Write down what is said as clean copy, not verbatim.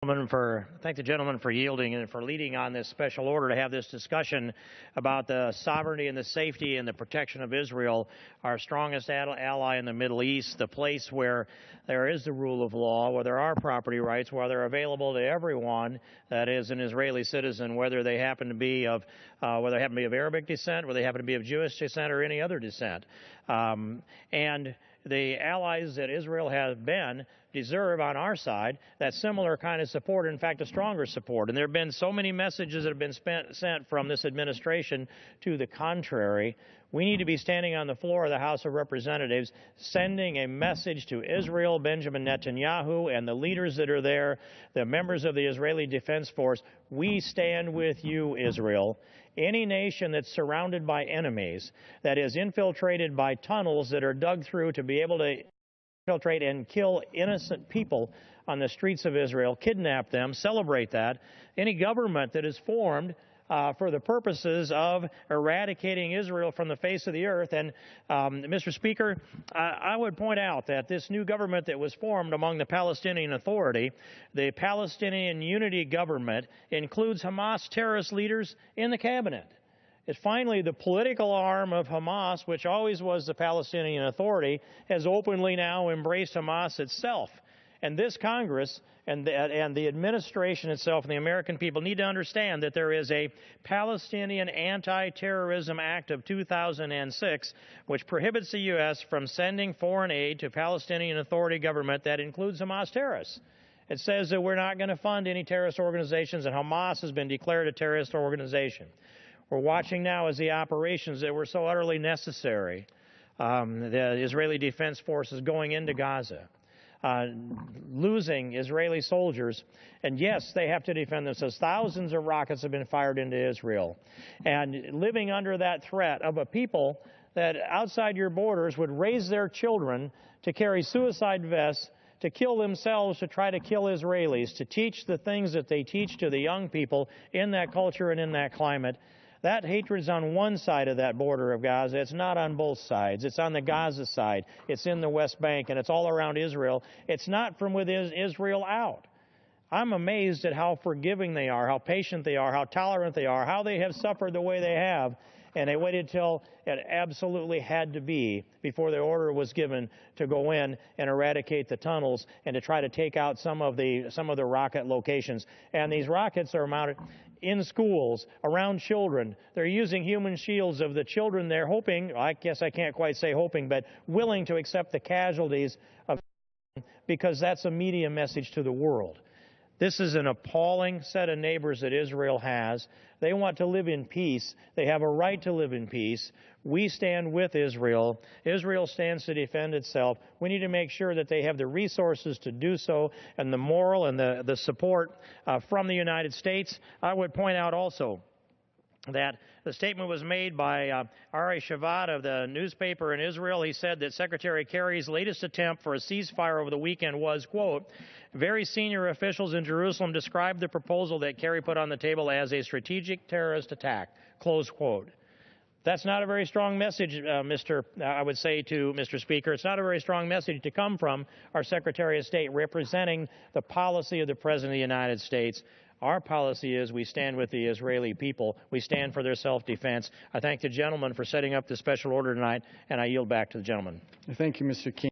Thank the gentleman for yielding and for leading on this special order to have this discussion about the sovereignty and the safety and the protection of Israel, our strongest ally in the Middle East, the place where there is the rule of law, where there are property rights, where they're available to everyone that is an Israeli citizen, whether they happen to be of Arabic descent, whether they happen to be of Jewish descent, or any other descent. And the allies that Israel has been deserve on our side that similar kind of support, in fact, a stronger support. And there have been so many messages that have been sent from this administration to the contrary. We need to be standing on the floor of the House of Representatives, sending a message to Israel, Benjamin Netanyahu, and the leaders that are there, the members of the Israeli Defense Force. We stand with you, Israel. Any nation that's surrounded by enemies, that is infiltrated by tunnels that are dug through to be able to infiltrate and kill innocent people on the streets of Israel, kidnap them, celebrate that. Any government that is formed for the purposes of eradicating Israel from the face of the earth. And, Mr. Speaker, I would point out that this new government that was formed among the Palestinian Authority, the Palestinian Unity Government, includes Hamas terrorist leaders in the cabinet. It's finally the political arm of Hamas, which always was the Palestinian Authority, has openly now embraced Hamas itself. And this Congress and the administration itself and the American people need to understand that there is a Palestinian Anti-Terrorism Act of 2006, which prohibits the U.S. from sending foreign aid to Palestinian Authority government that includes Hamas terrorists. It says that we're not going to fund any terrorist organizations, and Hamas has been declared a terrorist organization. We're watching now as the operations that were so utterly necessary, the Israeli Defense Force is going into Gaza, losing Israeli soldiers. And yes, they have to defend themselves. Thousands of rockets have been fired into Israel. And living under that threat of a people that outside your borders would raise their children to carry suicide vests, to kill themselves, to try to kill Israelis, to teach the things that they teach to the young people in that culture and in that climate. That hatred's on one side of that border of Gaza. It's not on both sides. It's on the Gaza side. It's in the West Bank, and it's all around Israel. It's not from within Israel out. I'm amazed at how forgiving they are, how patient they are, how tolerant they are, how they have suffered the way they have. And they waited till it absolutely had to be before the order was given to go in and eradicate the tunnels and to try to take out some of the rocket locations. And these rockets are mounted in schools, around children. They're using human shields of the children. They're hoping, I guess I can't quite say hoping, but willing to accept the casualties of, because that's a media message to the world. This is an appalling set of neighbors that Israel has. They want to live in peace. They have a right to live in peace. We stand with Israel. Israel stands to defend itself. We need to make sure that they have the resources to do so and the moral and the support from the United States. I would point out also that the statement was made by Ari Shavad of the newspaper in Israel. He said that Secretary Kerry's latest attempt for a ceasefire over the weekend was, quote, very senior officials in Jerusalem described the proposal that Kerry put on the table as a strategic terrorist attack, close quote. That's not a very strong message, I would say to Mr. Speaker. It's not a very strong message to come from our Secretary of State representing the policy of the President of the United States. Our policy is we stand with the Israeli people. We stand for their self-defense. I thank the gentleman for setting up this special order tonight, and I yield back to the gentleman. Thank you, Mr. King.